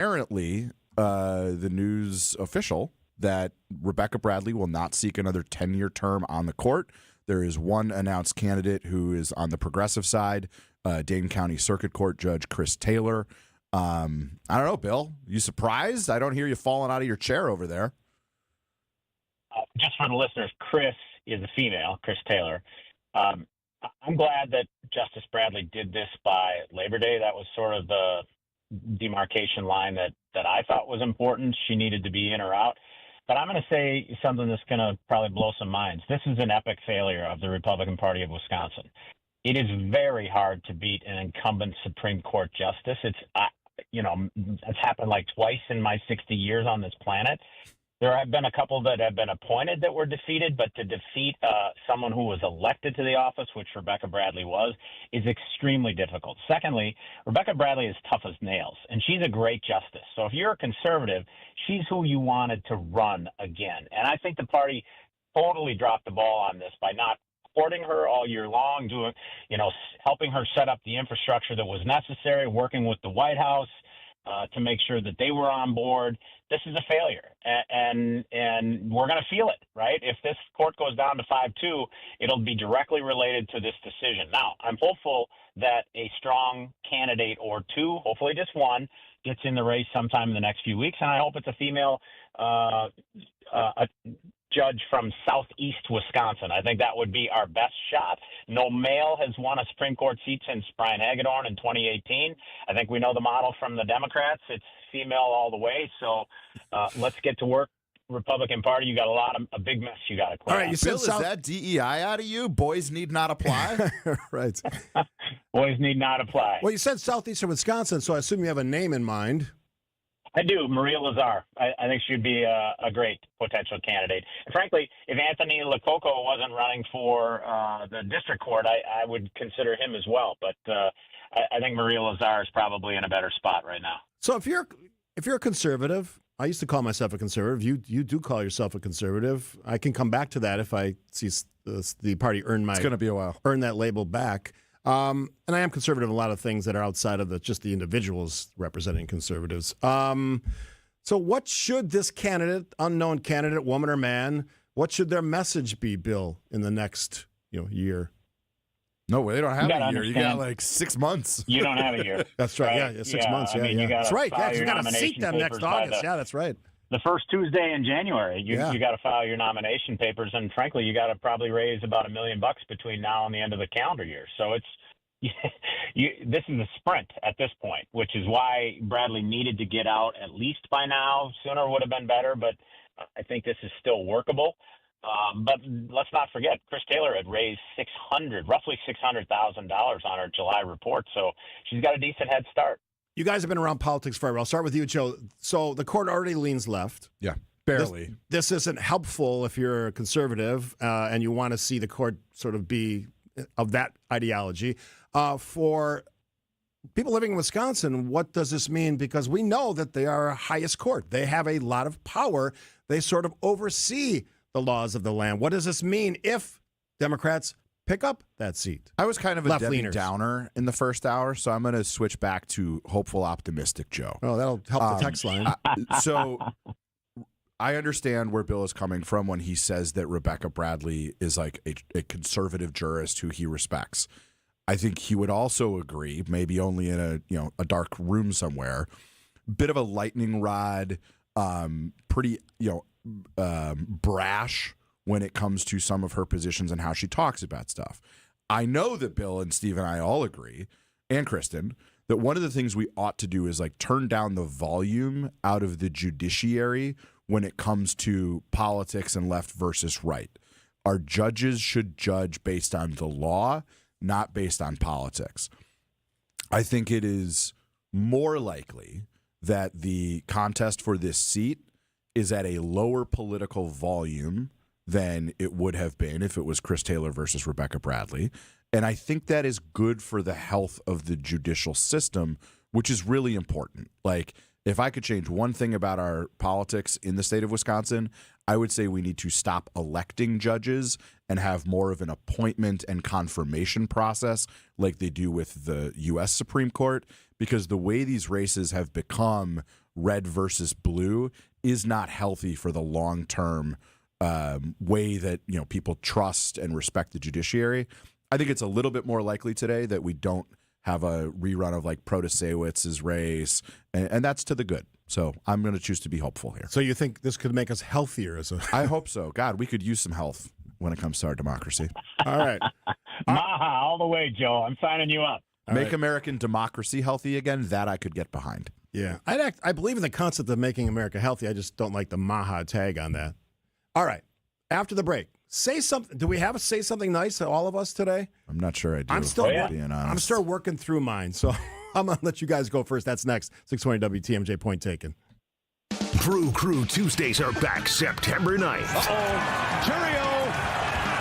apparently, the news official that Rebecca Bradley will not seek another 10-year term on the court. There is one announced candidate who is on the progressive side, Dane County Circuit Court Judge Chris Taylor. I don't know, Bill. You surprised? I don't hear you falling out of your chair over there. Just for the listeners, Chris is a female, Chris Taylor. I'm glad that Justice Bradley did this by Labor Day. That was sort of the demarcation line that I thought was important. She needed to be in or out. But I'm going to say something that's going to probably blow some minds. This is an epic failure of the Republican Party of Wisconsin. It is very hard to beat an incumbent Supreme Court justice. It's happened like twice in my 60 years on this planet. There have been a couple that have been appointed that were defeated, but to defeat someone who was elected to the office, which Rebecca Bradley was, is extremely difficult. Secondly, Rebecca Bradley is tough as nails, and she's a great justice. So if you're a conservative, she's who you wanted to run again. And I think the party totally dropped the ball on this by not courting her all year long, helping her set up the infrastructure that was necessary, working with the White House to make sure that they were on board. This is a failure, and we're going to feel it, right? If this court goes down to 5-2, it'll be directly related to this decision. Now, I'm hopeful that a strong candidate or two, hopefully just one, gets in the race sometime in the next few weeks, and I hope it's a female judge from southeast Wisconsin. I think that would be our best shot. No male has won a Supreme Court seat since Brian Hagedorn in 2018. I think we know the model from the Democrats. It's female all the way. So let's get to work. Republican Party, you got a big mess you got to clear. All right, you said, Bill, is that DEI out of you? Boys need not apply? Right. Boys need not apply. Well, you said southeastern Wisconsin, so I assume you have a name in mind. I do. Maria Lazar. I think she'd be a great potential candidate. And frankly, if Anthony Lococo wasn't running for the district court, I would consider him as well. But I think Maria Lazar is probably in a better spot right now. So if you're a conservative, I used to call myself a conservative. You do call yourself a conservative. I can come back to that if I see the party earn it's going to be a while. Earn that label back. And I am conservative in a lot of things that are outside of just the individuals representing conservatives. So what should this candidate, unknown candidate, woman or man, what should their message be, Bill, in the next year? No, they don't have a year. You got like 6 months. You don't have a year. That's right. Yeah, 6 months. Yeah, that's right. You got to seat them next August. Yeah, that's right. The first Tuesday in January, you got to file your nomination papers, and frankly, you got to probably raise about $1 million between now and the end of the calendar year. So this is a sprint at this point, which is why Bradley needed to get out at least by now. Sooner would have been better, but I think this is still workable. But let's not forget, Chris Taylor had raised roughly $600,000 on her July report, so she's got a decent head start. You guys have been around politics forever. I'll start with you, Joe. So the court already leans left. Yeah, barely. This isn't helpful if you're a conservative and you want to see the court sort of be of that ideology. For people living in Wisconsin, what does this mean? Because we know that they are our highest court. They have a lot of power. They sort of oversee the laws of the land. What does this mean if Democrats pick up that seat? I was kind of a Debbie Downer in the first hour, so I'm going to switch back to hopeful, optimistic Joe. Oh, that'll help the text line. So I understand where Bill is coming from when he says that Rebecca Bradley is like a conservative jurist who he respects. I think he would also agree, maybe only in a dark room somewhere, bit of a lightning rod, pretty brash when it comes to some of her positions and how she talks about stuff. I know that Bill and Steve and I all agree, and Kristen, that one of the things we ought to do is like turn down the volume out of the judiciary when it comes to politics and left versus right. Our judges should judge based on the law, not based on politics. I think it is more likely that the contest for this seat is at a lower political volume than it would have been if it was Chris Taylor versus Rebecca Bradley. And I think that is good for the health of the judicial system, which is really important. Like, if I could change one thing about our politics in the state of Wisconsin, I would say we need to stop electing judges and have more of an appointment and confirmation process like they do with the U.S. Supreme Court, because the way these races have become red versus blue is not healthy for the long-term way that people trust and respect the judiciary. I think it's a little bit more likely today that we don't have a rerun of like Protasewicz's race, and that's to the good. So I'm going to choose to be hopeful here. So you think this could make us healthier as a? I hope so. God, we could use some health when it comes to our democracy. All right. Maha, all the way, Joe. I'm signing you up. Make American democracy healthy again. That I could get behind. Yeah. I believe in the concept of making America healthy. I just don't like the Maha tag on that. All right. After the break, say something. Do we have a say something nice to all of us today? I'm not sure I do. I'm still being honest. I'm still working through mine. So I'm going to let you guys go first. That's next. 620 WTMJ, point taken. Brew Crew Tuesdays are back September 9th. Curio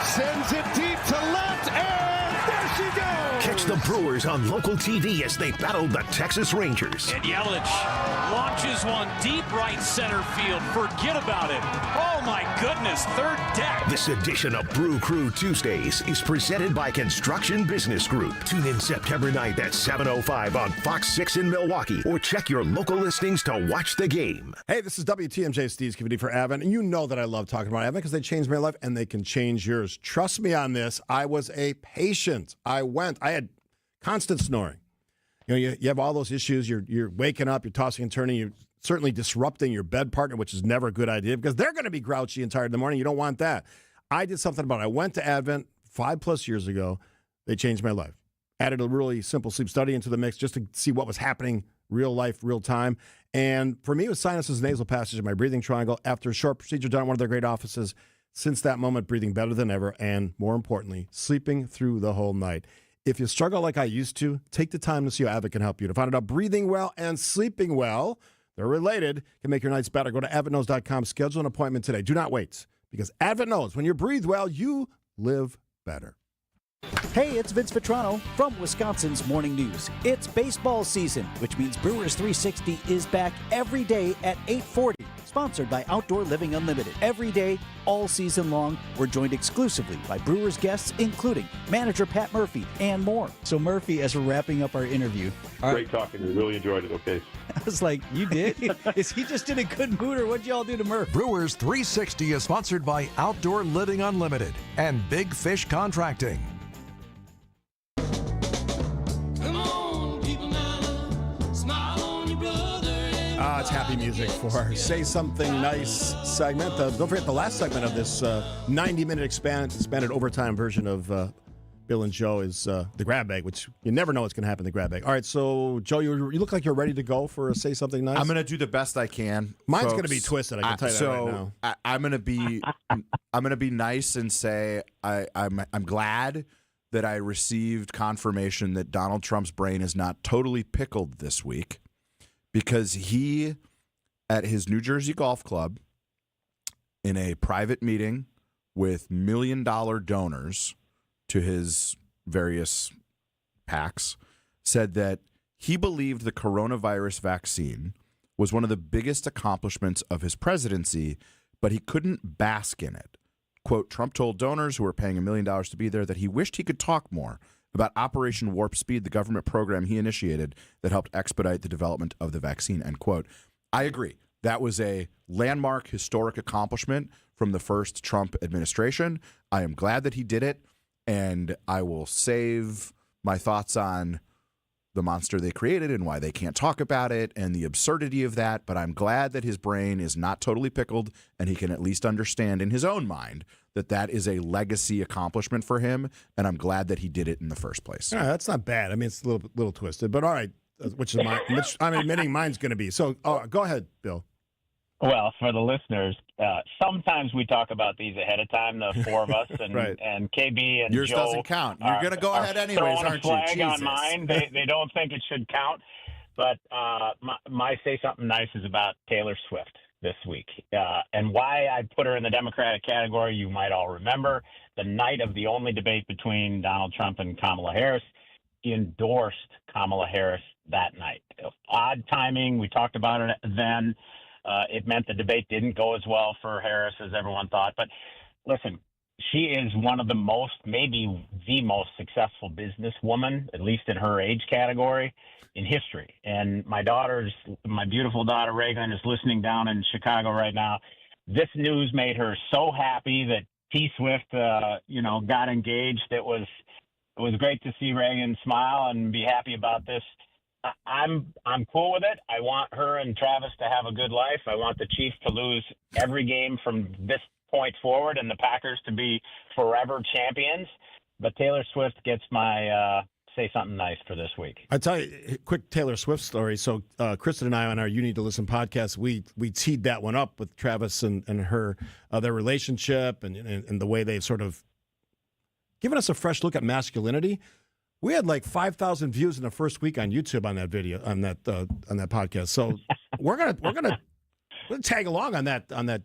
sends it deep to left, and there she goes. Catch the Brewers on local TV as they battle the Texas Rangers. And Yelich launches one deep right center field. Forget about it. Oh, my goodness. Third deck. This edition of Brew Crew Tuesdays is presented by Construction Business Group. Tune in September 9th at 7:05 on Fox 6 in Milwaukee, or check your local listings to watch the game. Hey, this is WTMJ Steve Scaffidi for Avon, and you know that I love talking about Avon because they changed my life and they can change yours. Trust me on this. I was a patient. I had constant snoring. You have all those issues. You're waking up, you're tossing and turning, you're certainly disrupting your bed partner, which is never a good idea because they're going to be grouchy and tired in the morning. You don't want that. I did something about it. I went to Advent 5+ years ago. They changed my life. Added a really simple sleep study into the mix just to see what was happening real life, real time. And for me, it was sinuses, nasal passage, and my breathing triangle. After a short procedure done at one of their great offices, since that moment, breathing better than ever, and more importantly, sleeping through the whole night. If you struggle like I used to, take the time to see how Abbott can help you. To find out breathing well and sleeping well, they're related, can make your nights better. Go to AdventKnows.com, schedule an appointment today. Do not wait, because Advent knows when you breathe well, you live better. Hey, it's Vince Vitrano from Wisconsin's Morning News. It's baseball season, which means Brewers 360 is back every day at 8:40. Sponsored by Outdoor Living Unlimited. Every day, all season long, we're joined exclusively by Brewers guests, including manager Pat Murphy and more. So Murphy, as we're wrapping up our interview. Great talking. We really enjoyed it. Okay. I was like, you did? Is he just in a good mood, or what'd y'all do to Murph? Brewers 360 is sponsored by Outdoor Living Unlimited and Big Fish Contracting. It's happy music for our Say Something Nice segment. Don't forget the last segment of this 90-minute expanded overtime version of Bill and Joe is the grab bag, which you never know what's going to happen in the grab bag. All right, so Joe, you look like you're ready to go for a Say Something Nice. I'm going to do the best I can. Mine's going to be twisted. I can tell you that right now. I'm going to be nice and say I'm glad that I received confirmation that Donald Trump's brain is not totally pickled this week. Because he, at his New Jersey golf club, in a private meeting with $1 million donors to his various PACs, said that he believed the coronavirus vaccine was one of the biggest accomplishments of his presidency, but he couldn't bask in it. Quote, Trump told donors who were paying $1 million to be there that he wished he could talk more about Operation Warp Speed, the government program he initiated that helped expedite the development of the vaccine, end quote. I agree. That was a landmark, historic accomplishment from the first Trump administration. I am glad that he did it, and I will save my thoughts on the monster they created and why they can't talk about it and the absurdity of that, but I'm glad that his brain is not totally pickled and he can at least understand in his own mind that that is a legacy accomplishment for him, and I'm glad that he did it in the first place. Yeah, that's not bad. I mean, it's a little twisted, but all right, which I'm admitting mine's going to be. So go ahead, Bill. Well, for the listeners, sometimes we talk about these ahead of time, the four of us, and right. and KB and Yours Joe doesn't count. You're going to go ahead anyways, aren't you? Flag Jesus. on mine. They don't think it should count. But my Say Something Nice is about Taylor Swift this week. And why I put her in the Democratic category, you might all remember, the night of the only debate between Donald Trump and Kamala Harris, endorsed Kamala Harris that night. Odd timing. We talked about it then. It meant the debate didn't go as well for Harris as everyone thought. But listen, she is one of the most, maybe the most successful businesswoman, at least in her age category, in history. And my beautiful daughter Reagan is listening down in Chicago right now. This news made her so happy that T Swift, got engaged. It was great to see Reagan smile and be happy about this. I'm cool with it. I want her and Travis to have a good life. I want the Chiefs to lose every game from this point forward and the Packers to be forever champions. But Taylor Swift gets my say something nice for this week. I tell you, quick Taylor Swift story. So Kristen and I on our You Need to Listen podcast, we teed that one up with Travis and her, their relationship and the way they've sort of given us a fresh look at masculinity. We had like 5,000 views in the first week on YouTube on that video, on that podcast. So we're gonna tag along on that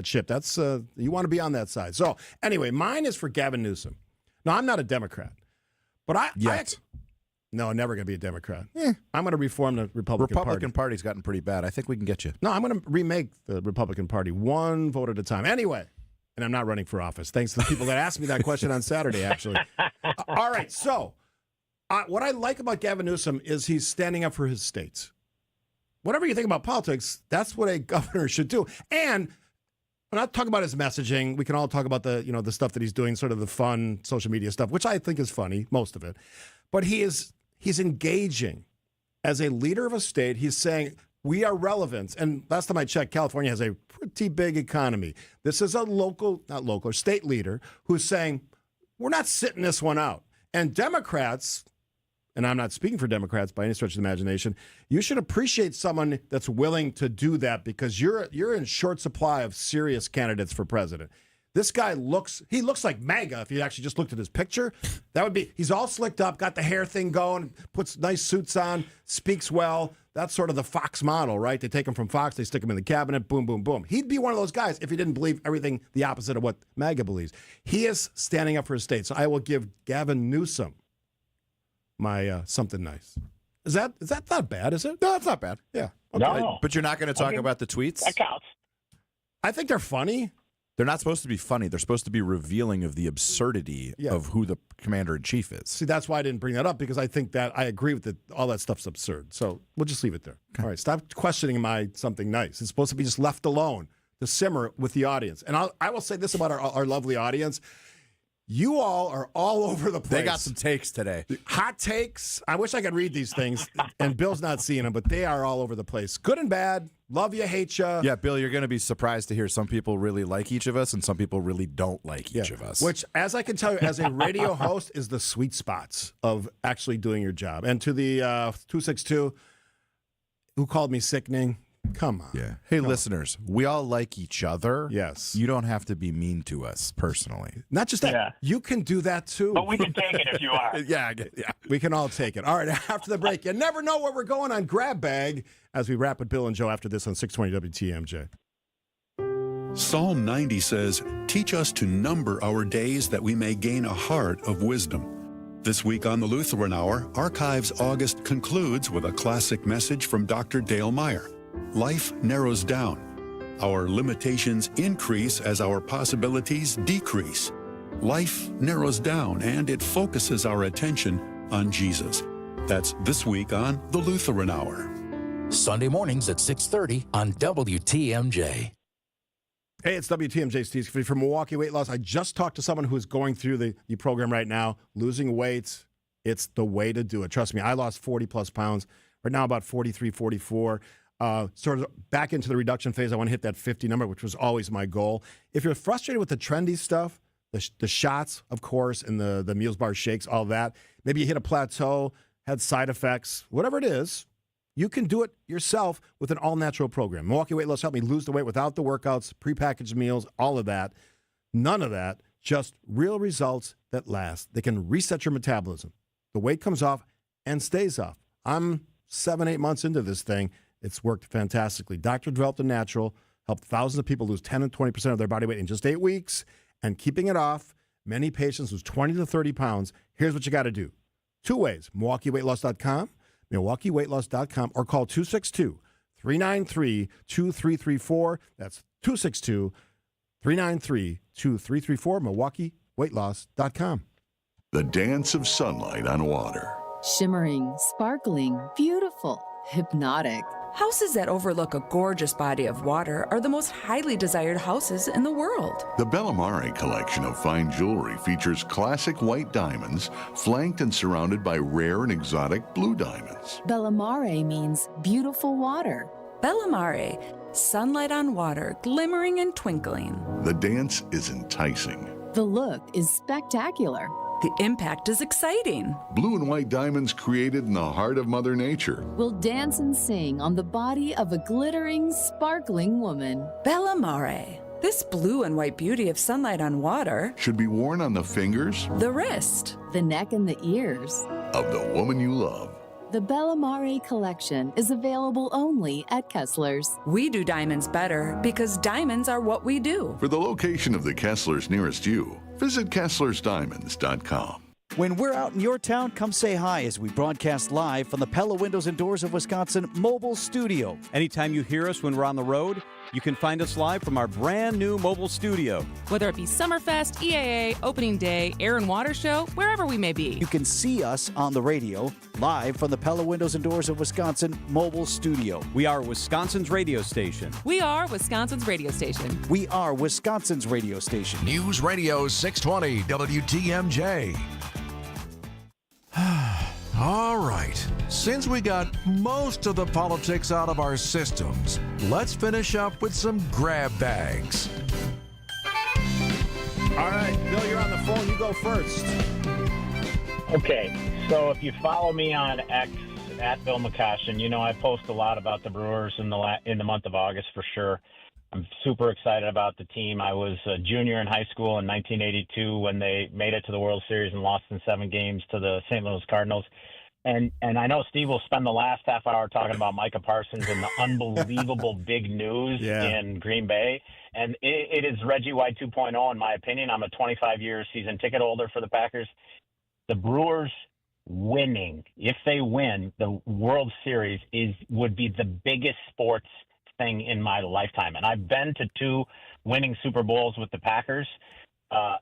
ship. That's you want to be on that side. So anyway, mine is for Gavin Newsom. Now I'm not a Democrat, but no, never going to be a Democrat. I'm going to reform the Republican Party's gotten pretty bad. I think we can get you. No, I'm going to remake the Republican Party one vote at a time. Anyway, and I'm not running for office. Thanks to the people that asked me that question on Saturday, actually. All right, so what I like about Gavin Newsom is he's standing up for his states. Whatever you think about politics, that's what a governor should do. And I'm not talking about his messaging. We can all talk about the stuff that he's doing, sort of the fun social media stuff, which I think is funny, most of it. But he's engaging as a leader of a state. He's saying we are relevant. And last time I checked, California has a pretty big economy. This is a state leader who's saying we're not sitting this one out. And Democrats, and I'm not speaking for Democrats by any stretch of the imagination, you should appreciate someone that's willing to do that because you're in short supply of serious candidates for president. This guy looks like MAGA if you actually just looked at his picture. He's all slicked up, got the hair thing going, puts nice suits on, speaks well. That's sort of the Fox model, right? They take him from Fox, they stick him in the cabinet, boom, boom, boom. He'd be one of those guys if he didn't believe everything the opposite of what MAGA believes. He is standing up for his state. So I will give Gavin Newsom my something nice. Is that not bad, is it? No, it's not bad. Yeah. Okay. No. But you're not going to talk about the tweets? That counts. I think they're funny. They're not supposed to be funny. They're supposed to be revealing of the absurdity of who the commander-in-chief is. See, that's why I didn't bring that up, because I think that I agree with it. All that stuff's absurd. So we'll just leave it there. Okay. All right, stop questioning my something nice. It's supposed to be just left alone to simmer with the audience. And I will say this about our lovely audience. You all are all over the place. They got some takes today. Hot takes. I wish I could read these things, and Bill's not seeing them, but they are all over the place. Good and bad. Love you, hate you. Yeah, Bill, you're going to be surprised to hear some people really like each of us and some people really don't like each of us. Which, as I can tell you, as a radio host, is the sweet spots of actually doing your job. And to the 262, who called me sickening, come on. Yeah. Hey, listeners, we all like each other. Yes. You don't have to be mean to us personally. Not just that. Yeah. You can do that, too. But we can take it if you are. Yeah. We can all take it. All right, after the break, you never know where we're going on Grab Bag as we wrap with Bill and Joe after this on 620 WTMJ. Psalm 90 says, "Teach us to number our days that we may gain a heart of wisdom." This week on the Lutheran Hour, Archives August concludes with a classic message from Dr. Dale Meyer. Life narrows down. Our limitations increase as our possibilities decrease. Life narrows down and it focuses our attention on Jesus. That's this week on the Lutheran Hour. Sunday mornings at 6:30 on WTMJ. Hey, it's WTMJ Steve Scaffidi from Milwaukee Weight Loss. I just talked to someone who's going through the program right now, losing weight. It's the way to do it. Trust me, I lost 40-plus pounds. Right now, about 43, 44. Sort of back into the reduction phase. I want to hit that 50 number, which was always my goal. If you're frustrated with the trendy stuff, the shots, of course, and the Meals Bar shakes, all that, maybe you hit a plateau, had side effects, whatever it is, you can do it yourself with an all-natural program. Milwaukee Weight Loss helped me lose the weight without the workouts, prepackaged meals, all of that. None of that, just real results that last. They can reset your metabolism. The weight comes off and stays off. I'm 7-8 months into this thing. It's worked fantastically. Dr. Developed a Natural, helped thousands of people lose 10 and 20% of their body weight in just 8 weeks. And keeping it off, many patients lose 20 to 30 pounds. Here's what you got to do. 2 ways, MilwaukeeWeightLoss.com, MilwaukeeWeightLoss.com, or call 262-393-2334. That's 393-2334, MilwaukeeWeightLoss.com. The dance of sunlight on water. Shimmering, sparkling, beautiful, hypnotic. Houses that overlook a gorgeous body of water are the most highly desired houses in the world. The Bellamare collection of fine jewelry features classic white diamonds, flanked and surrounded by rare and exotic blue diamonds. Bellamare means beautiful water. Bellamare, sunlight on water, glimmering and twinkling. The dance is enticing. The look is spectacular. The impact is exciting. Blue and white diamonds created in the heart of Mother Nature will dance and sing on the body of a glittering, sparkling woman. Bellamare. This blue and white beauty of sunlight on water should be worn on the fingers, the wrist, the neck, and the ears of the woman you love. The Bellamare collection is available only at Kessler's. We do diamonds better because diamonds are what we do. For the location of the Kessler's nearest you, visit KesslersDiamonds.com. When we're out in your town, come say hi as we broadcast live from the Pella Windows and Doors of Wisconsin mobile studio. Anytime you hear us when we're on the road, you can find us live from our brand new mobile studio. Whether it be Summerfest, EAA, Opening Day, Air and Water Show, wherever we may be. You can see us on the radio, live from the Pella Windows and Doors of Wisconsin mobile studio. We are Wisconsin's radio station. We are Wisconsin's radio station. We are Wisconsin's radio station. News Radio 620 WTMJ. All right, since we got most of the politics out of our systems, let's finish up with some grab bags. All right, Bill, you're on the phone. You go first. Okay, so if you follow me on X at Bill McCoshen, you know I post a lot about the Brewers in the month of August for sure. I'm super excited about the team. I was a junior in high school in 1982 when they made it to the World Series and lost in 7 games to the St. Louis Cardinals. And I know Steve will spend the last half hour talking about Micah Parsons and the unbelievable big news in Green Bay. And it is Reggie White 2.0 in my opinion. I'm a 25-year season ticket holder for the Packers. The Brewers winning, if they win the World Series, would be the biggest sports thing in my lifetime. And I've been to 2 winning Super Bowls with the Packers.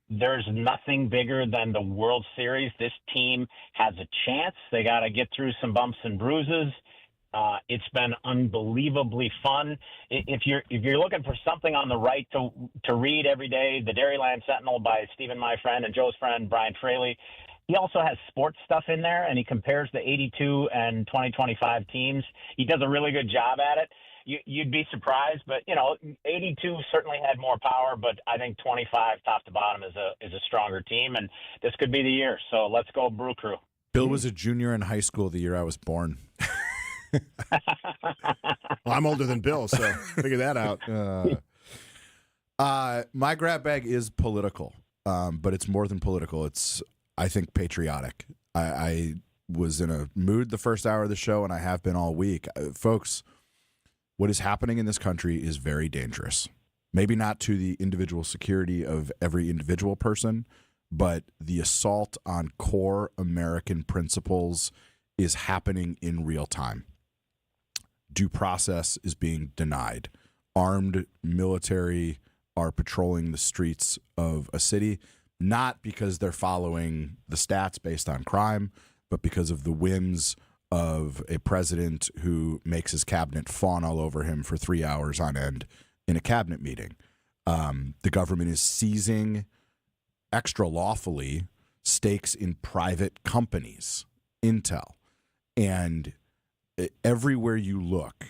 There's nothing bigger than the World Series. This team has a chance. They got to get through some bumps and bruises. It's been unbelievably fun. If you're looking for something on the right to read every day, the Dairyland Sentinel by Stephen, my friend, and Joe's friend, Brian Fraley. He also has sports stuff in there, and he compares the 82 and 2025 teams. He does a really good job at it. You'd be surprised, but 82 certainly had more power, but I think 25 top to bottom is a stronger team, and this could be the year. So let's go Brew Crew. Bill was a junior in high school the year I was born. Well, I'm older than Bill, so figure that out. My grab bag is political, but it's more than political. It's, I think, patriotic. I was in a mood the first hour of the show, and I have been all week. Folks, what is happening in this country is very dangerous. Maybe not to the individual security of every individual person, but the assault on core American principles is happening in real time. Due process is being denied. Armed military are patrolling the streets of a city, not because they're following the stats based on crime, but because of the whims of a president who makes his cabinet fawn all over him for 3 hours on end in a cabinet meeting. The government is seizing extra lawfully stakes in private companies, Intel, and everywhere you look,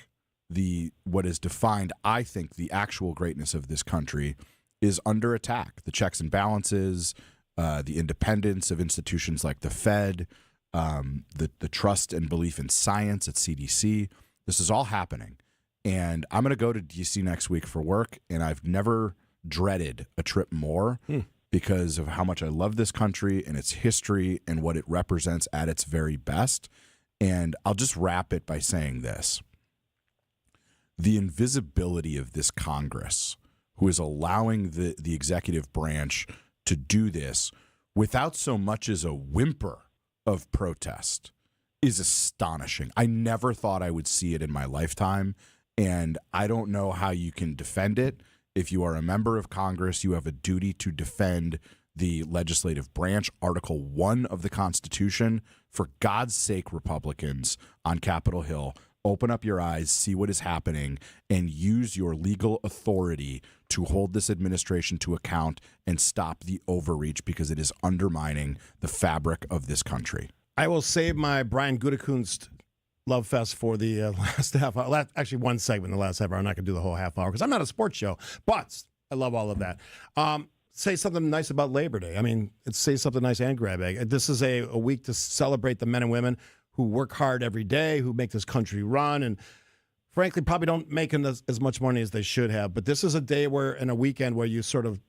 what is defined, I think, the actual greatness of this country is under attack. The checks and balances, the independence of institutions like the Fed, the trust and belief in science at CDC. This is all happening. And I'm going to go to D.C. next week for work, and I've never dreaded a trip more because of how much I love this country and its history and what it represents at its very best. And I'll just wrap it by saying this. The invisibility of this Congress, who is allowing the executive branch to do this without so much as a whimper of protest, is astonishing. I never thought I would see it in my lifetime, and I don't know how you can defend it. If you are a member of Congress, you have a duty to defend the legislative branch, Article 1 of the Constitution. For God's sake, Republicans on Capitol Hill, open up your eyes, see what is happening, and use your legal authority to hold this administration to account and stop the overreach, because it is undermining the fabric of this country. I will save my Brian Gutekunst love fest for the last half hour. Actually, one segment in the last half hour. I'm not going to do the whole half hour because I'm not a sports show, but I love all of that. Say something nice about Labor Day. I mean, say something nice and grab bag. This is a week to celebrate the men and women who work hard every day, who make this country run, and frankly, probably don't make as much money as they should have. But this is a day and a weekend where you sort of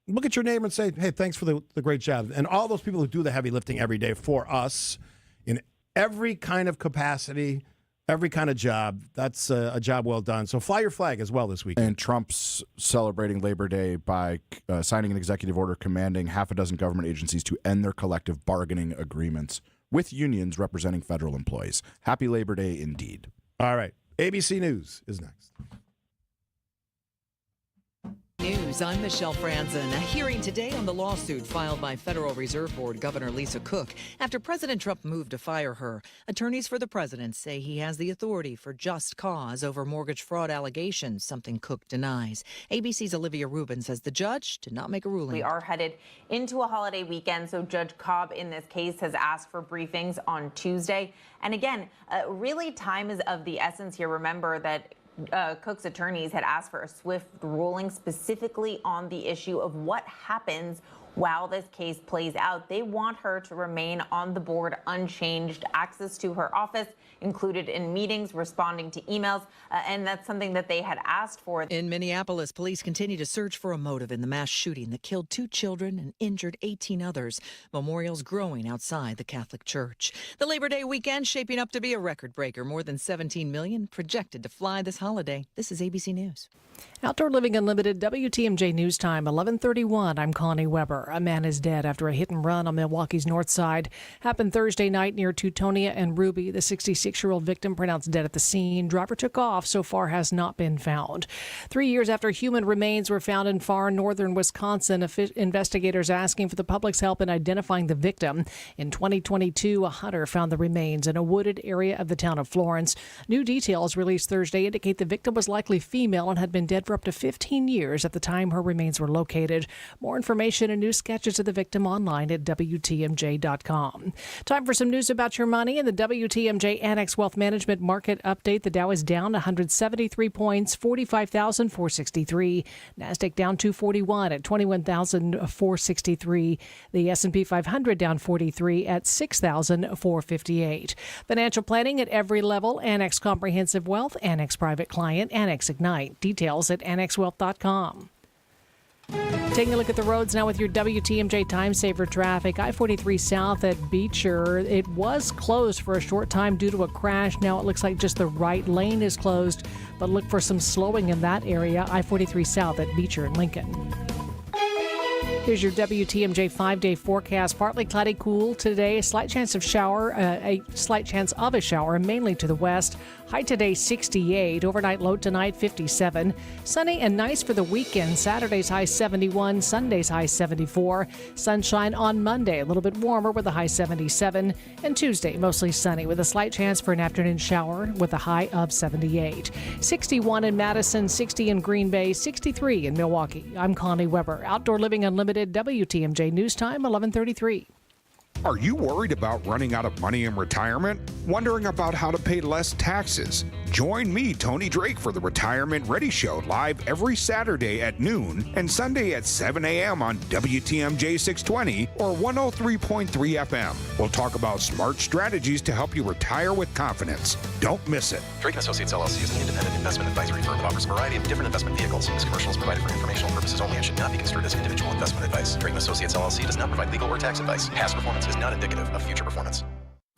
look at your neighbor and say, hey, thanks for the great job. And all those people who do the heavy lifting every day for us in every kind of capacity, every kind of job, that's a job well done. So fly your flag as well this weekend. And Trump's celebrating Labor Day by signing an executive order commanding half a dozen government agencies to end their collective bargaining agreements with unions representing federal employees. Happy Labor Day indeed. All right. ABC News is next. News, I'm Michelle Franzen. A hearing today on the lawsuit filed by Federal Reserve Board Governor Lisa Cook after President Trump moved to fire her. Attorneys for the president say he has the authority for just cause over mortgage fraud allegations, something Cook denies. ABC's Olivia Rubin says the judge did not make a ruling. We are headed into a holiday weekend, so Judge Cobb in this case has asked for briefings on Tuesday. And again, really time is of the essence here. Remember that Cook's attorneys had asked for a swift ruling specifically on the issue of what happens while this case plays out. They want her to remain on the board unchanged, access to her office included in meetings, responding to emails, and that's something that they had asked for. In Minneapolis, police continue to search for a motive in the mass shooting that killed 2 children and injured 18 others. Memorials growing outside the Catholic Church. The Labor Day weekend shaping up to be a record breaker. More than 17 million projected to fly this holiday. This is ABC News. Outdoor Living Unlimited, WTMJ News Time, 11:31. I'm Connie Weber. A man is dead after a hit and run on Milwaukee's north side. Happened Thursday night near Teutonia and Ruby. The 66-year-old victim pronounced dead at the scene. Driver took off. So far has not been found. 3 years after human remains were found in far northern Wisconsin, investigators asking for the public's help in identifying the victim. In 2022, a hunter found the remains in a wooded area of the town of Florence. New details released Thursday indicate the victim was likely female and had been dead for up to 15 years at the time her remains were located. More information and new sketches of the victim online at WTMJ.com. Time for some news about your money in the WTMJ Annex Wealth Management Market Update. The Dow is down 173 points, 45,463. NASDAQ down 241 at 21,463. The S&P 500 down 43 at 6,458. Financial planning at every level. Annex Comprehensive Wealth, Annex Private Client, Annex Ignite. Details at annexwealth.com. Taking a look at the roads now with your WTMJ Time Saver traffic. I-43 south at Beecher. It was closed for a short time due to a crash. Now it looks like just the right lane is closed, but look for some slowing in that area. I-43 south at Beecher and Lincoln. Here's your WTMJ 5-day forecast. Partly cloudy, cool today. A slight chance of a shower, mainly to the west. High today 68. Overnight low tonight 57. Sunny and nice for the weekend. Saturday's high 71. Sunday's high 74. Sunshine on Monday, a little bit warmer with a high 77. And Tuesday mostly sunny with a slight chance for an afternoon shower with a high of 78. 61 in Madison, 60 in Green Bay, 63 in Milwaukee. I'm Connie Weber. Outdoor Living Unlimited, WTMJ News Time, 11:33. Are you worried about running out of money in retirement? Wondering about how to pay less taxes? Join me, Tony Drake, for the Retirement Ready Show live every Saturday at noon and Sunday at 7 a.m. on WTMJ 620 or 103.3 FM. We'll talk about smart strategies to help you retire with confidence. Don't miss it. Drake & Associates LLC is an independent investment advisory firm that offers a variety of different investment vehicles. This commercial is provided for informational purposes only and should not be construed as individual investment advice. Drake & Associates LLC does not provide legal or tax advice. Past performance is not indicative of future performance.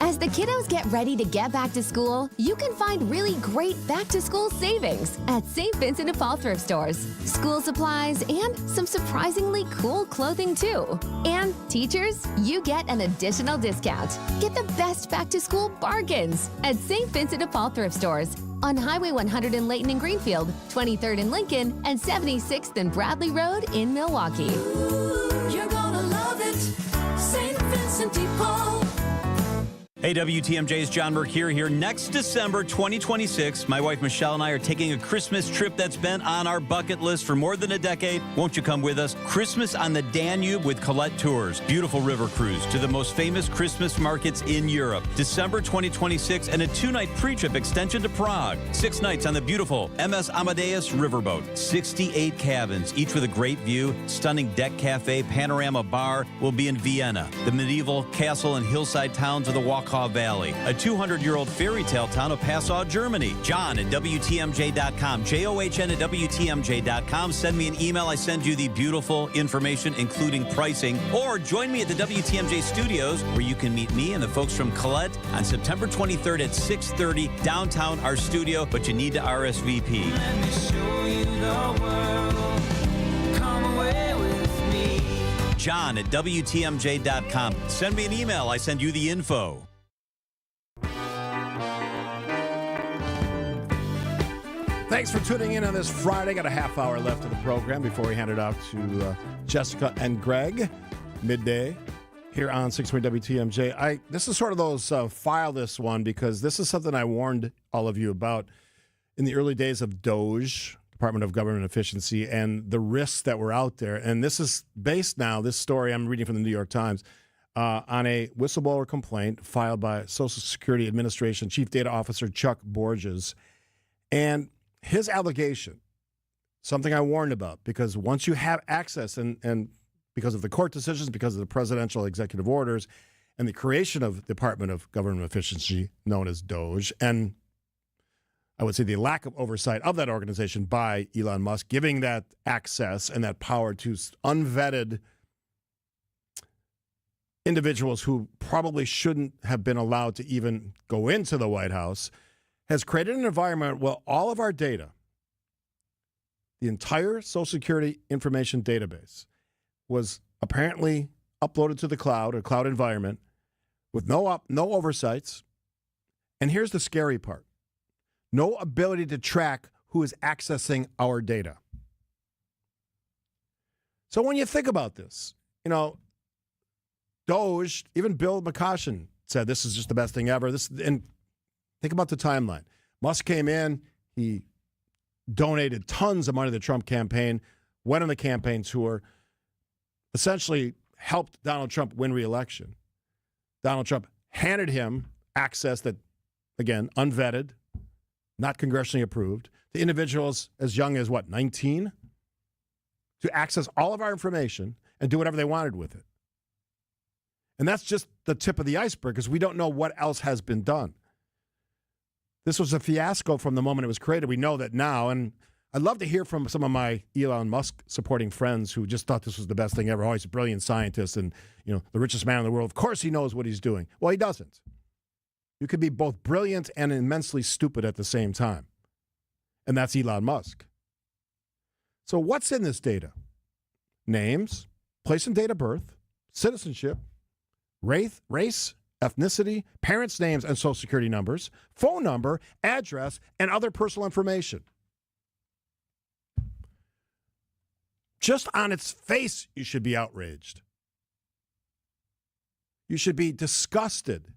As the kiddos get ready to get back to school, you can find really great back-to-school savings at St. Vincent de Paul thrift stores. School supplies and some surprisingly cool clothing too. And teachers, you get an additional discount. Get the best back-to-school bargains at St. Vincent de Paul thrift stores. on Highway 100 in Layton and Greenfield, 23rd in Lincoln, and 76th and Bradley Road in Milwaukee. You're gonna love it. St. Vincent de Paul. Hey, WTMJ's John Mercure here. Next December 2026, my wife Michelle and I are taking a Christmas trip that's been on our bucket list for more than a decade. Won't you come with us? Christmas on the Danube with Colette Tours. Beautiful river cruise to the most famous Christmas markets in Europe. December 2026 and a 2-night pre-trip extension to Prague. 6 nights on the beautiful MS Amadeus riverboat. 68 cabins, each with a great view. Stunning deck cafe, panorama bar. We'll be in Vienna, the medieval castle and hillside towns of the Wachau Valley, a 200-year-old fairy tale town of Passau, Germany. John at WTMJ.com, JOHN at WTMJ.com. Send me an email. I send you the beautiful information, including pricing. Or join me at the WTMJ studios, where you can meet me and the folks from Colette on September 23rd at 6:30 downtown our studio, but you need to RSVP. Let me show you the world. Come away with me. John at WTMJ.com. Send me an email. I send you the info. Thanks for tuning in on this Friday. Got a half hour left of the program before we hand it out to Jessica and Greg. Midday here on 620 WTMJ. This is sort of those file this one because this is something I warned all of you about in the early days of DOGE, Department of Government Efficiency, and the risks that were out there. And this is based now, this story I'm reading from the New York Times, on a whistleblower complaint filed by Social Security Administration Chief Data Officer Chuck Borges. And his allegation, something I warned about, because once you have access and because of the court decisions, because of the presidential executive orders, and the creation of the Department of Government Efficiency, known as DOGE, and I would say the lack of oversight of that organization by Elon Musk, giving that access and that power to unvetted individuals who probably shouldn't have been allowed to even go into the White House, has created an environment where all of our data, the entire Social Security information database, was apparently uploaded to the cloud, a cloud environment, with no oversights. And here's the scary part. No ability to track who is accessing our data. So when you think about this, DOGE, even Bill McCoshen said this is just the best thing ever. And think about the timeline. Musk came in, he donated tons of money to the Trump campaign, went on the campaign tour, essentially helped Donald Trump win re-election. Donald Trump handed him access that, again, unvetted, not congressionally approved, to individuals as young as, 19? To access all of our information and do whatever they wanted with it. And that's just the tip of the iceberg because we don't know what else has been done. This was a fiasco from the moment it was created. We know that now, and I'd love to hear from some of my Elon Musk supporting friends who just thought this was the best thing ever. Oh, he's a brilliant scientist and, the richest man in the world. Of course he knows what he's doing. Well, he doesn't. You could be both brilliant and immensely stupid at the same time. And that's Elon Musk. So what's in this data? Names, place and date of birth, citizenship, race, ethnicity, parents' names and social security numbers, phone number, address, and other personal information. Just on its face, you should be outraged. You should be disgusted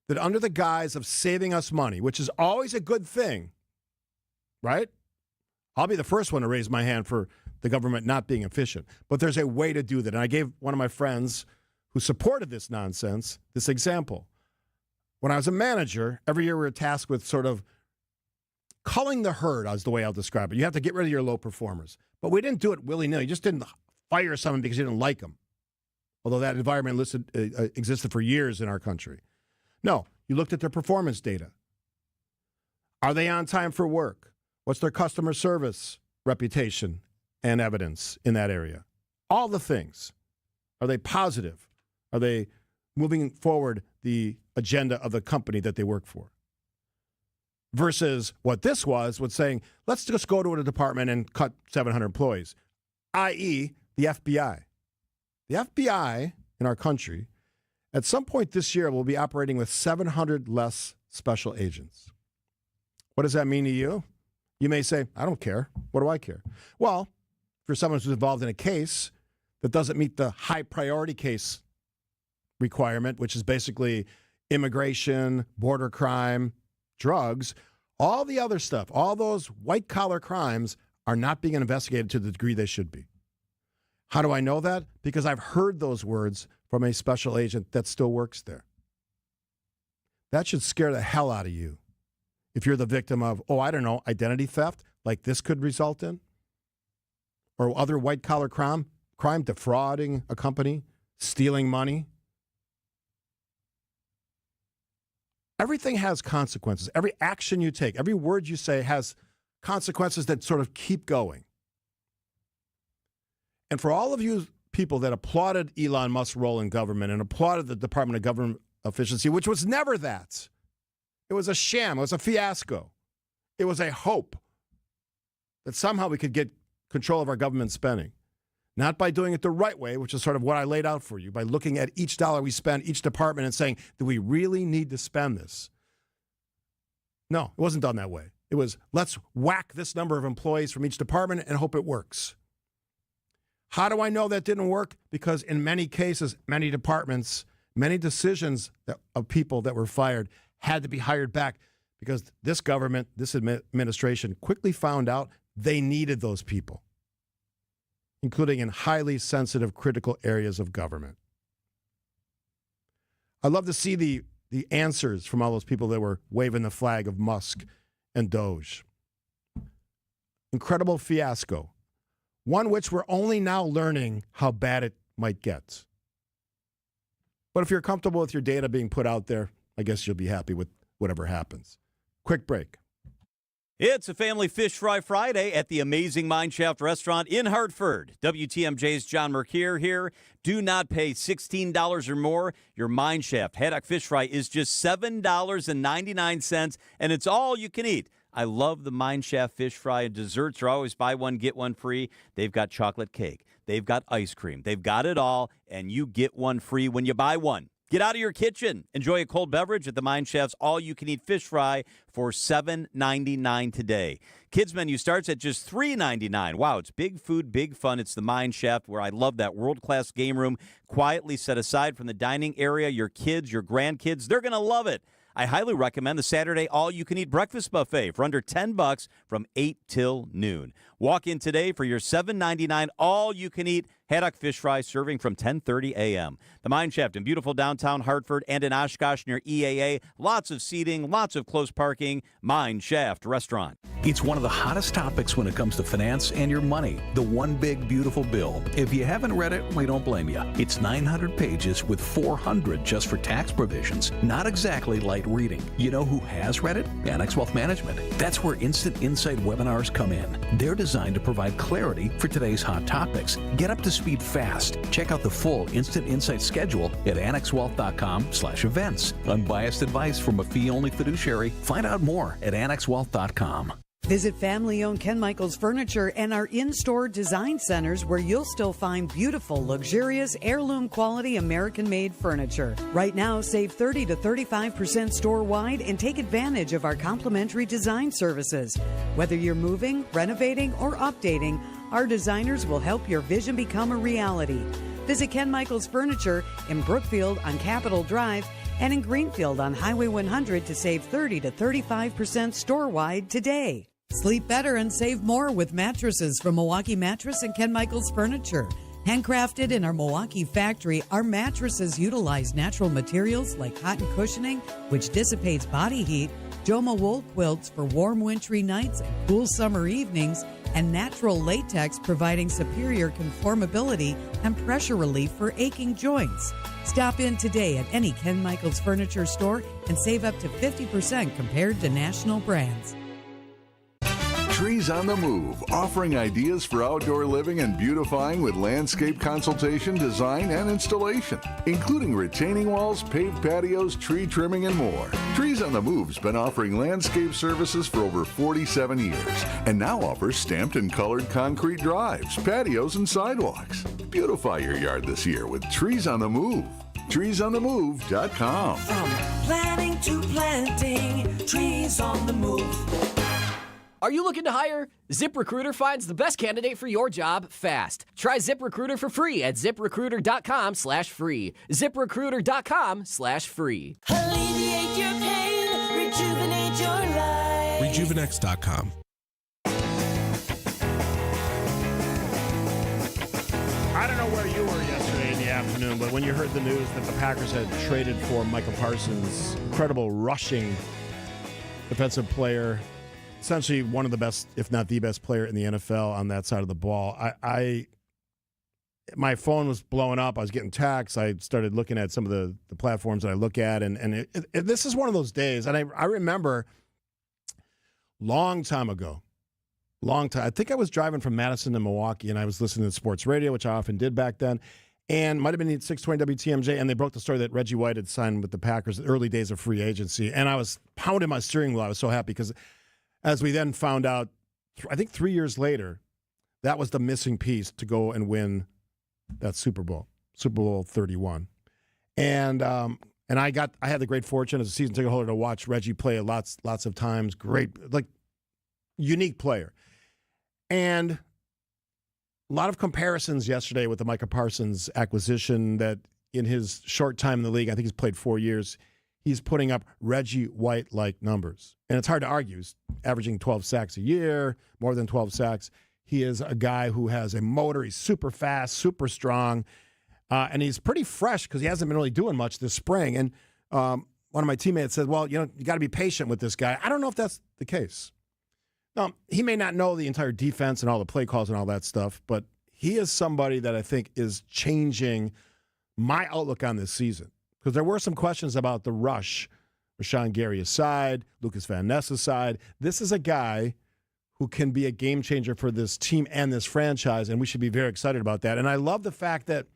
that under the guise of saving us money, which is always a good thing, right? I'll be the first one to raise my hand for the government not being efficient. But there's a way to do that. And I gave one of my friends who supported this nonsense this example. When I was a manager, every year we were tasked with sort of culling the herd, is the way I'll describe it. You have to get rid of your low performers. But we didn't do it willy-nilly. You just didn't fire someone because you didn't like them. Although that environment existed for years in our country. No, you looked at their performance data. Are they on time for work? What's their customer service reputation and evidence in that area? All the things. Are they positive? Are they moving forward the agenda of the company that they work for? Versus what this was saying, let's just go to a department and cut 700 employees, i.e. the FBI. The FBI in our country, at some point this year, will be operating with 700 less special agents. What does that mean to you? You may say, I don't care. What do I care? Well, for someone who's involved in a case that doesn't meet the high priority case requirement, which is basically immigration, border crime, drugs, all the other stuff, all those white-collar crimes are not being investigated to the degree they should be. How do I know that? Because I've heard those words from a special agent that still works there. That should scare the hell out of you if you're the victim of, identity theft, like this could result in, or other white-collar crime, defrauding a company, stealing money. Everything has consequences. Every action you take, every word you say has consequences that sort of keep going. And for all of you people that applauded Elon Musk's role in government and applauded the Department of Government Efficiency, which was never that. It was a sham. It was a fiasco. It was a hope that somehow we could get control of our government spending. Not by doing it the right way, which is sort of what I laid out for you, by looking at each dollar we spend, each department, and saying, do we really need to spend this? No, it wasn't done that way. It was, let's whack this number of employees from each department and hope it works. How do I know that didn't work? Because in many cases, many departments, many decisions of people that were fired had to be hired back because this government, this administration quickly found out they needed those people, including in highly sensitive, critical areas of government. I'd love to see the answers from all those people that were waving the flag of Musk and Doge. Incredible fiasco. One which we're only now learning how bad it might get. But if you're comfortable with your data being put out there, I guess you'll be happy with whatever happens. Quick break. It's a Family Fish Fry Friday at the Amazing Mineshaft Restaurant in Hartford. WTMJ's John Mercure here. Do not pay $16 or more. Your Mineshaft haddock fish fry is just $7.99, and it's all you can eat. I love the Mineshaft fish fry, and desserts are always buy one, get one free. They've got chocolate cake. They've got ice cream. They've got it all, and you get one free when you buy one. Get out of your kitchen. Enjoy a cold beverage at the Mineshaft's all-you-can-eat fish fry for $7.99 today. Kids menu starts at just $3.99. Wow, it's big food, big fun. It's the Mineshaft, where I love that world-class game room quietly set aside from the dining area. Your kids, your grandkids, they're going to love it. I highly recommend the Saturday all-you-can-eat breakfast buffet for under $10 from 8 till noon. Walk in today for your $7.99 all-you-can-eat haddock fish fry serving from 10:30 a.m. The Mineshaft in beautiful downtown Hartford and in Oshkosh near EAA. Lots of seating, lots of close parking. Mineshaft Restaurant. It's one of the hottest topics when it comes to finance and your money. The One Big Beautiful Bill. If you haven't read it, we don't blame you. It's 900 pages with 400 just for tax provisions. Not exactly light reading. You know who has read it? Annex Wealth Management. That's where Instant Insight webinars come in. They're designed to provide clarity for today's hot topics. Get up to speed fast. Check out the full Instant Insight schedule at annexwealth.com/events. Unbiased advice from a fee-only fiduciary. Find out more at annexwealth.com. Visit family-owned Ken Michaels Furniture and our in-store design centers where you'll still find beautiful, luxurious, heirloom-quality American-made furniture. Right now, save 30 to 35% store-wide and take advantage of our complimentary design services. Whether you're moving, renovating, or updating, our designers will help your vision become a reality. Visit Ken Michaels Furniture in Brookfield on Capitol Drive and in Greenfield on Highway 100 to save 30 to 35% store-wide today. Sleep better and save more with mattresses from Milwaukee Mattress and Ken Michaels Furniture. Handcrafted in our Milwaukee factory, our mattresses utilize natural materials like cotton cushioning, which dissipates body heat, Joma wool quilts for warm wintry nights and cool summer evenings, and natural latex providing superior conformability and pressure relief for aching joints. Stop in today at any Ken Michaels Furniture store and save up to 50% compared to national brands. Trees on the Move, offering ideas for outdoor living and beautifying with landscape consultation, design, and installation, including retaining walls, paved patios, tree trimming, and more. Trees on the Move's been offering landscape services for over 47 years and now offers stamped and colored concrete drives, patios, and sidewalks. Beautify your yard this year with Trees on the Move. TreesOnTheMove.com. From planning to planting, trees on the move. Are you looking to hire? ZipRecruiter finds the best candidate for your job fast. Try ZipRecruiter for free at ziprecruiter.com/free. ZipRecruiter.com/free. Alleviate your pain, rejuvenate your life. Rejuvenex.com. I don't know where you were yesterday in the afternoon, but when you heard the news that the Packers had traded for Michael Parsons, incredible rushing defensive player, essentially one of the best, if not the best player in the NFL on that side of the ball. My phone was blowing up. I was getting texts. I started looking at some of the platforms that I look at, and this is one of those days. And I remember long time ago, I think I was driving from Madison to Milwaukee, and I was listening to sports radio, which I often did back then, and might have been 620 WTMJ, and they broke the story that Reggie White had signed with the Packers in the early days of free agency. And I was pounding my steering wheel. I was so happy because as we then found out, I think 3 years later, that was the missing piece to go and win that Super Bowl 31. And I had the great fortune as a season ticket holder to watch Reggie play lots of times. Great, like, unique player. And a lot of comparisons yesterday with the Micah Parsons acquisition, that in his short time in the league, I think he's played 4 years, he's putting up Reggie White-like numbers. And it's hard to argue. He's averaging 12 sacks a year, more than 12 sacks. He is a guy who has a motor. He's super fast, super strong, and he's pretty fresh because he hasn't been really doing much this spring. And one of my teammates said, well, you got to be patient with this guy. I don't know if that's the case. Now, he may not know the entire defense and all the play calls and all that stuff, but he is somebody that I think is changing my outlook on this season. Because there were some questions about the rush, Rashawn Gary aside, Lucas Van Ness aside. This is a guy who can be a game changer for this team and this franchise, and we should be very excited about that. And I love the fact that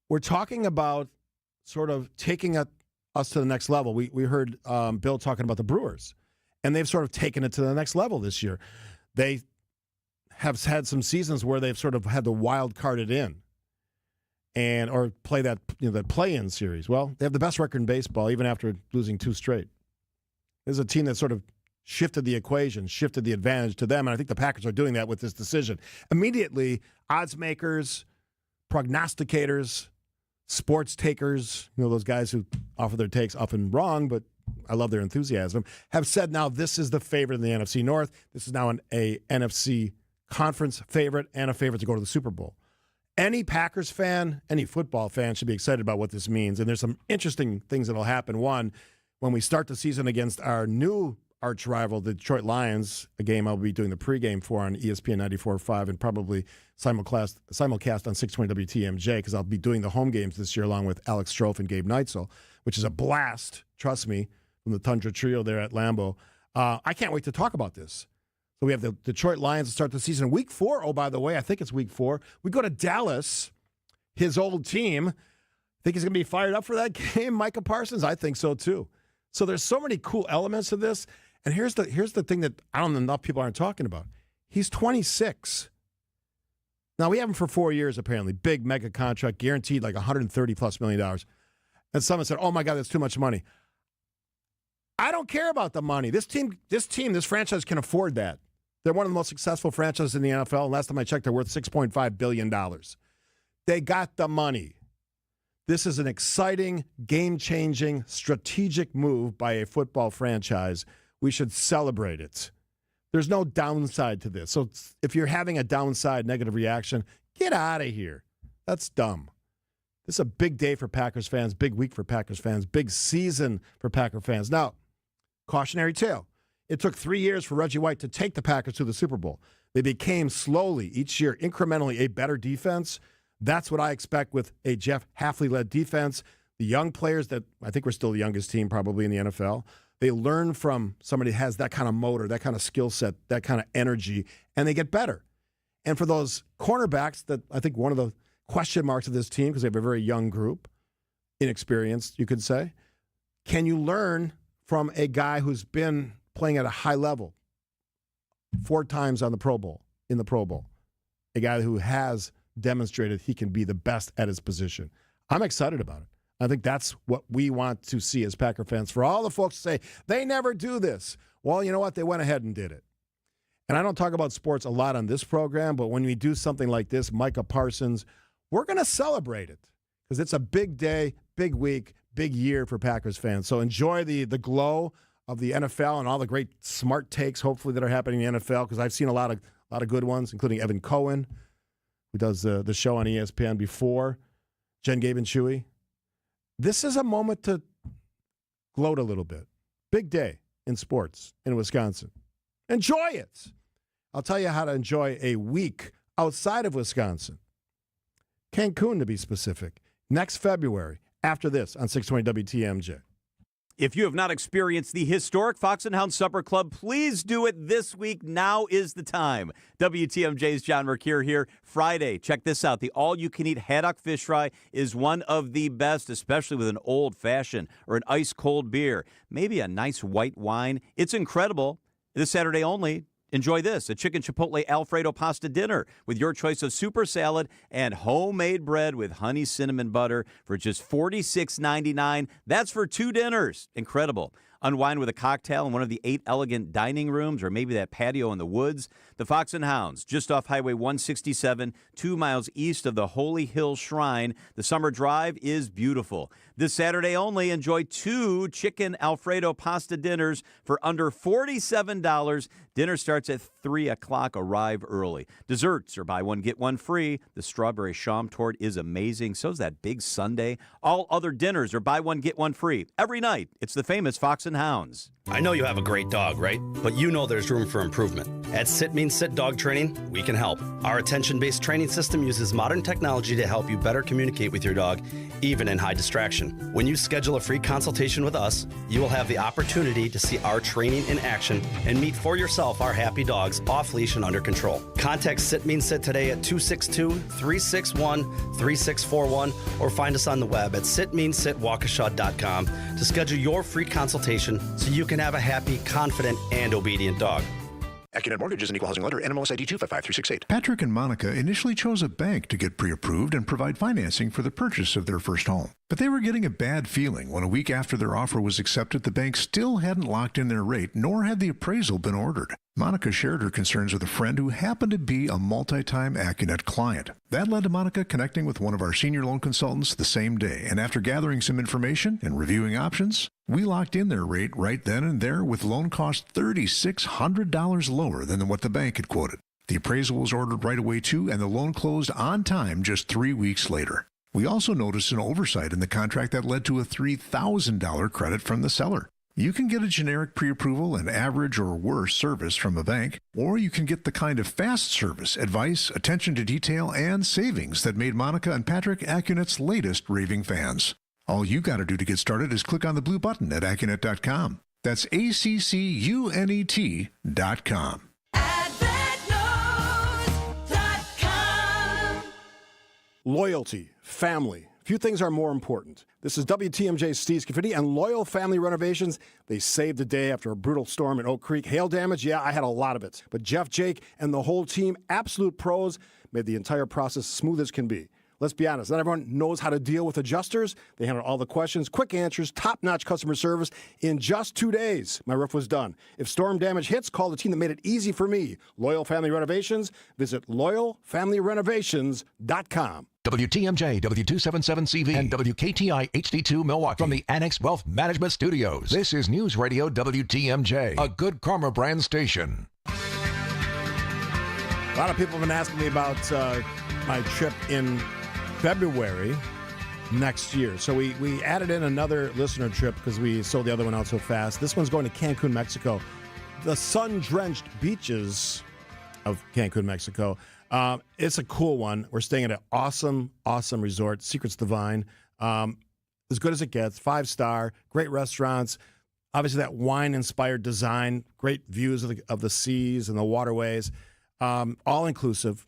we're talking about sort of taking us to the next level. We heard Bill talking about the Brewers, and they've sort of taken it to the next level this year. They have had some seasons where they've sort of had the wild carded in or play that play-in series. Well, they have the best record in baseball, even after losing 2 straight. There's a team that sort of shifted the equation, shifted the advantage to them, and I think the Packers are doing that with this decision. Immediately, odds makers, prognosticators, sports takers, those guys who offer their takes often wrong, but I love their enthusiasm, have said now this is the favorite in the NFC North. This is now an NFC conference favorite and a favorite to go to the Super Bowl. Any Packers fan, any football fan should be excited about what this means. And there's some interesting things that will happen. One, when we start the season against our new arch rival, the Detroit Lions, a game I'll be doing the pregame for on ESPN 94.5 and probably simulcast on 620 WTMJ, because I'll be doing the home games this year along with Alex Strofe and Gabe Neitzel, which is a blast, trust me, from the Tundra Trio there at Lambeau. I can't wait to talk about this. So we have the Detroit Lions to start the season. Week 4, oh, by the way, I think it's week 4. We go to Dallas, his old team. Think he's going to be fired up for that game, Micah Parsons? I think so, too. So there's so many cool elements to this. And here's the thing that I don't know enough people aren't talking about. He's 26. Now, we have him for 4 years, apparently. Big mega contract, guaranteed like $130+ million. And someone said, oh, my God, that's too much money. I don't care about the money. This franchise can afford that. They're one of the most successful franchises in the NFL. Last time I checked, they're worth $6.5 billion. They got the money. This is an exciting, game-changing, strategic move by a football franchise. We should celebrate it. There's no downside to this. So if you're having a downside negative reaction, get out of here. That's dumb. This is a big day for Packers fans, big week for Packers fans, big season for Packer fans. Now, cautionary tale. It took 3 years for Reggie White to take the Packers to the Super Bowl. They became slowly, each year, incrementally a better defense. That's what I expect with a Jeff Hafley-led defense. The young players that I think we're still the youngest team probably in the NFL, they learn from somebody who has that kind of motor, that kind of skill set, that kind of energy, and they get better. And for those cornerbacks that I think one of the question marks of this team, because they have a very young group, inexperienced, you could say, can you learn from a guy who's been playing at a high level 4 times in the Pro Bowl, a guy who has demonstrated he can be the best at his position? I'm excited about it. I think that's what we want to see as Packer fans. For all the folks to say, they never do this. Well, you know what? They went ahead and did it. And I don't talk about sports a lot on this program, but when we do something like this, Micah Parsons, we're going to celebrate it because it's a big day, big week, big year for Packers fans. So enjoy the glow of the NFL and all the great smart takes, hopefully, that are happening in the NFL, because I've seen a lot of good ones, including Evan Cohen, who does the show on ESPN before, Jen, Gabe, and Chewy. This is a moment to gloat a little bit. Big day in sports in Wisconsin. Enjoy it. I'll tell you how to enjoy a week outside of Wisconsin. Cancun, to be specific. Next February, after this on 620 WTMJ. If you have not experienced the historic Fox and Hound Supper Club, please do it this week. Now is the time. WTMJ's John Mercure here. Friday, check this out. The all-you-can-eat haddock fish fry is one of the best, especially with an old-fashioned or an ice-cold beer. Maybe a nice white wine. It's incredible. This Saturday only. Enjoy this, a chicken chipotle Alfredo pasta dinner with your choice of super salad and homemade bread with honey cinnamon butter for just $46.99. That's for 2 dinners. Incredible. Unwind with a cocktail in one of the 8 elegant dining rooms or maybe that patio in the woods. The Fox and Hounds, just off Highway 167, 2 miles east of the Holy Hill Shrine. The summer drive is beautiful. This Saturday only, enjoy 2 chicken Alfredo pasta dinners for under $47. Dinner starts at 3 o'clock. Arrive early. Desserts are buy one, get one free. The strawberry sham tort is amazing. So's that big sundae. All other dinners are buy one, get one free. Every night, it's the famous Fox and Hounds. I know you have a great dog, right? But you know there's room for improvement. At Sit Means Sit Dog Training, we can help. Our attention-based training system uses modern technology to help you better communicate with your dog, even in high distraction. When you schedule a free consultation with us, you will have the opportunity to see our training in action and meet for yourself our happy dogs off leash and under control. Contact Sit Means Sit today at 262-361-3641 or find us on the web at sitmeansitwaukesha.com to schedule your free consultation so you can have a happy, confident, and obedient dog. Accunet Mortgage is an equal housing lender. NMLS ID 255368. Patrick and Monica initially chose a bank to get pre-approved and provide financing for the purchase of their first home. But they were getting a bad feeling when a week after their offer was accepted, the bank still hadn't locked in their rate, nor had the appraisal been ordered. Monica shared her concerns with a friend who happened to be a multi-time Accunet client. That led to Monica connecting with one of our senior loan consultants the same day, and after gathering some information and reviewing options, we locked in their rate right then and there with loan costs $3,600 lower than what the bank had quoted. The appraisal was ordered right away too, and the loan closed on time just 3 weeks later. We also noticed an oversight in the contract that led to a $3,000 credit from the seller. You can get a generic pre-approval and average or worse service from a bank, or you can get the kind of fast service, advice, attention to detail, and savings that made Monica and Patrick Accunet's latest raving fans. All you got to do to get started is click on the blue button at Accunet.com. That's ACCUNET.com. Loyalty, family. Few things are more important. This is WTMJ's Steve Scaffidi and Loyal Family Renovations. They saved the day after a brutal storm in Oak Creek. Hail damage, yeah, I had a lot of it. But Jeff, Jake, and the whole team, absolute pros, made the entire process smooth as can be. Let's be honest, not everyone knows how to deal with adjusters. They handle all the questions, quick answers, top-notch customer service. In just 2 days, my roof was done. If storm damage hits, call the team that made it easy for me. Loyal Family Renovations. Visit loyalfamilyrenovations.com. WTMJ, W277CV, and WKTI HD2 Milwaukee from the Annex Wealth Management Studios. This is News Radio WTMJ, a Good Karma brand station. A lot of people have been asking me about my trip in February next year. So we added in another listener trip because we sold the other one out so fast. This one's going to Cancun, Mexico. The sun-drenched beaches of Cancun, Mexico. It's a cool one. We're staying at an awesome, awesome resort, Secrets Divine. As good as it gets, 5-star, great restaurants. Obviously, that wine-inspired design, great views of the seas and the waterways, all inclusive,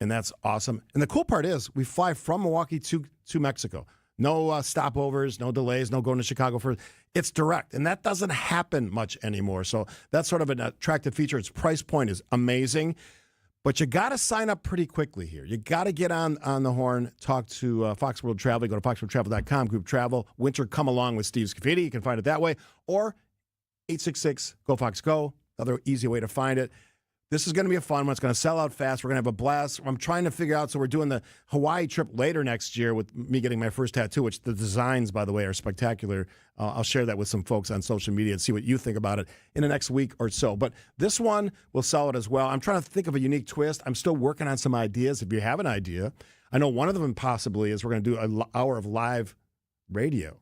and that's awesome. And the cool part is we fly from Milwaukee to Mexico. No stopovers, no delays, no going to Chicago for. It's direct, and that doesn't happen much anymore. So that's sort of an attractive feature. Its price point is amazing. But you got to sign up pretty quickly here. You got to get on the horn, talk to Fox World Travel. Go to foxworldtravel.com, group travel. Winter Come Along with Steve Scaffidi. You can find it that way. Or 866-GO-FOX-GO, another easy way to find it. This is going to be a fun one. It's going to sell out fast. We're going to have a blast. I'm trying to figure out, so we're doing the Hawaii trip later next year with me getting my first tattoo, which the designs, by the way, are spectacular. I'll share that with some folks on social media and see what you think about it in the next week or so. But this one will sell it as well. I'm trying to think of a unique twist. I'm still working on some ideas. If you have an idea, I know one of them possibly is we're going to do an hour of live radio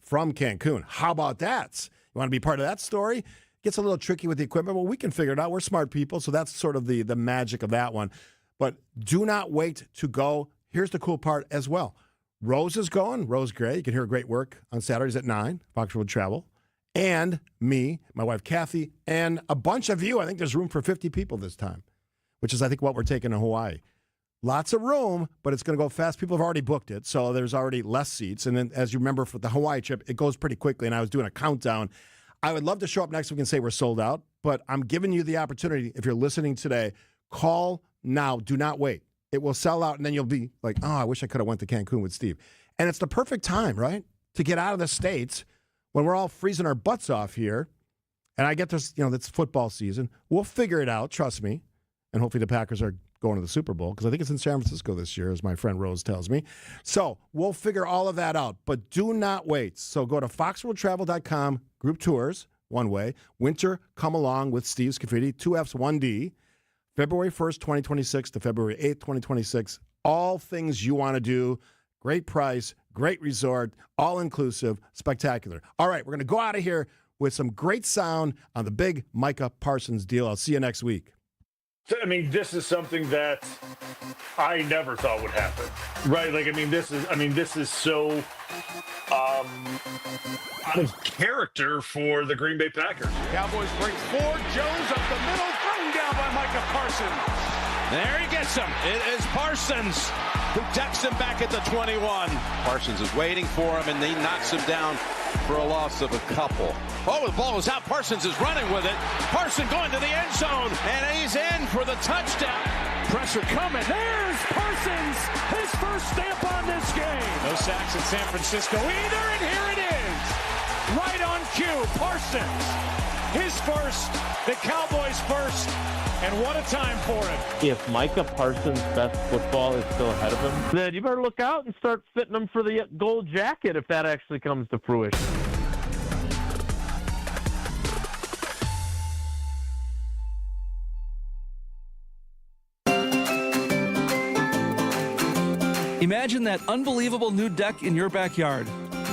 from Cancun. How about that? You want to be part of that story? Gets a little tricky with the equipment. Well, we can figure it out. We're smart people, so that's sort of the magic of that one. But do not wait to go. Here's the cool part as well. Rose is going. Rose Gray. You can hear her great work on Saturdays at 9, Fox Road Travel. And me, my wife Kathy, and a bunch of you. I think there's room for 50 people this time, which is, I think, what we're taking to Hawaii. Lots of room, but it's going to go fast. People have already booked it, so there's already less seats. And then, as you remember, for the Hawaii trip, it goes pretty quickly, and I was doing a countdown. I would love to show up next week and say we're sold out, but I'm giving you the opportunity. If you're listening today, call now. Do not wait. It will sell out, and then you'll be like, oh, I wish I could have went to Cancun with Steve. And it's the perfect time, right, to get out of the States when we're all freezing our butts off here. And I get this, it's football season. We'll figure it out, trust me. And hopefully the Packers are going to the Super Bowl, because I think it's in San Francisco this year, as my friend Rose tells me. So we'll figure all of that out, but do not wait. So go to foxworldtravel.com, group tours, one way. Winter Come Along with Steve Scaffidi, 2Fs, 1D, February 1st, 2026 to February 8th, 2026. All things you want to do. Great price, great resort, all-inclusive, spectacular. All right, we're going to go out of here with some great sound on the big Micah Parsons deal. I'll see you next week. I mean, this is something that I never thought would happen, right? This is so out of character for the Green Bay Packers. Cowboys bring 4. Jones up the middle, thrown down by Micah Parsons. There he gets him. It is Parsons who decks him back at the 21. Parsons is waiting for him, and he knocks him down for a loss of a couple. Oh, the ball is out. Parsons is running with it. Parsons going to the end zone, and he's in for the touchdown. Pressure coming. There's Parsons, his first stamp on this game. No sacks in San Francisco either, and here it is. Right on cue, Parsons. His first, the Cowboys' first, and what a time for it. If Micah Parsons' best football is still ahead of him, then you better look out and start fitting him for the gold jacket if that actually comes to fruition. Imagine that unbelievable new deck in your backyard.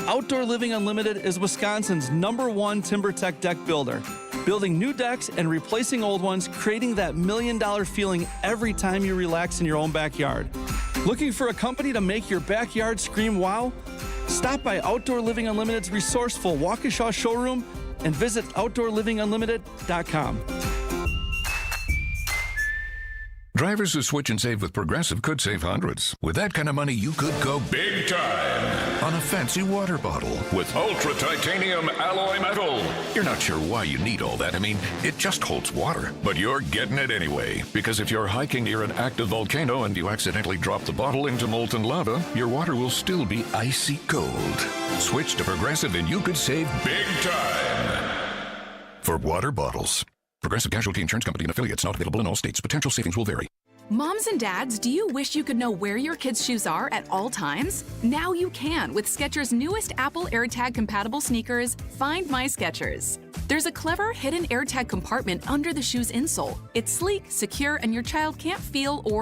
Outdoor Living Unlimited is Wisconsin's #1 TimberTech deck builder. Building new decks and replacing old ones, creating that $1 million feeling every time you relax in your own backyard. Looking for a company to make your backyard scream wow? Stop by Outdoor Living Unlimited's resourceful Waukesha showroom and visit OutdoorLivingUnlimited.com. Drivers who switch and save with Progressive could save hundreds. With that kind of money, you could go big time on a fancy water bottle with ultra titanium alloy metal. You're not sure why you need all that. I mean, it just holds water. But you're getting it anyway. Because if you're hiking near an active volcano and you accidentally drop the bottle into molten lava, your water will still be icy cold. Switch to Progressive and you could save big time for water bottles. Progressive Casualty Insurance Company and affiliates, not available in all states. Potential savings will vary. Moms and dads, do you wish you could know where your kids' shoes are at all times? Now you can with Skechers' newest Apple AirTag compatible sneakers, Find My Skechers. There's a clever hidden AirTag compartment under the shoe's insole. It's sleek, secure, and your child can't feel or